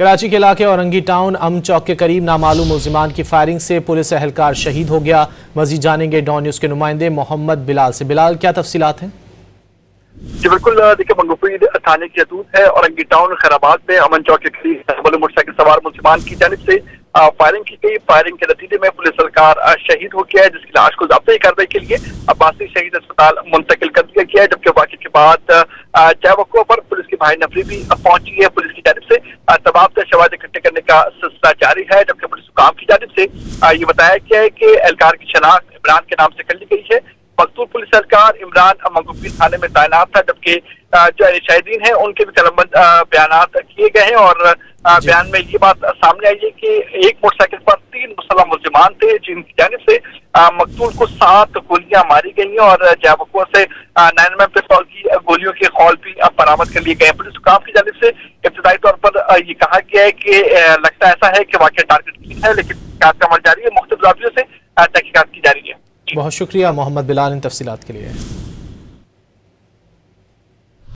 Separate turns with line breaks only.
कराची के इलाके औरंगी टाउन अमन चौक के करीब नामालूम मुल्जिमान की फायरिंग से पुलिस एहलकार शहीद हो गया। मजीद जानेंगे डॉन न्यूज के नुमाइंदे मोहम्मद बिलाल से। बिलाल, क्या तफसीलात हैं?
जी बिल्कुल, देखिए मंगोपीर थाने की हदूद है औरंगी टाउन खैराबाद में अमन चौक के करीब मोटरसाइकिल सवार मुल्जिमान की जानिब से फायरिंग की गई। फायरिंग के नतीजे में पुलिस एहलकार शहीद हो गया है, जिसकी लाश को ज़ब्ती कार्रवाई के लिए अब्बासी शहीद अस्पताल मुंतकिल कर दिया गया है। जबकि वाक़े के बाद चावको पर पुलिस की भारी नफरी भी पहुंची है। पुलिस की जानिब से तमाम शवाहिद इकट्ठे करने का सिलसिला जारी है। जबकि पुलिस हुकाम की जानिब से ये बताया गया है कि एहलकार की शनाख्त इमरान के नाम से कर ली गई है। मकतूल पुलिस एहलकार इमरान मंगोपीर थाने में तैनात था, जबकि जो शाहिदीन हैं उनके भी कलमबंद बयानात किए गए हैं। और बयान में ये बात सामने आई है कि एक मोटरसाइकिल पर 3 मुसल्लम मुल्जिमान थे, जिनकी जानिब से मकतूल को 7 गोलियां मारी गई हैं और जावको से 9mm पिस्तौल की गोलियों के खौल भी बरामद कर लिए गए। पुलिस हुकाम की जानिब से इब्तदाई तौर पर ये कहा गया है कि लगता ऐसा है कि वाकई टारगेट है, लेकिन तहकीकात का अमल जारी है। मुख्तलिफ रावियों से तहकीकात की जा रही है।
बहुत शुक्रिया मोहम्मद बिलाल इन तफसीलात के लिए।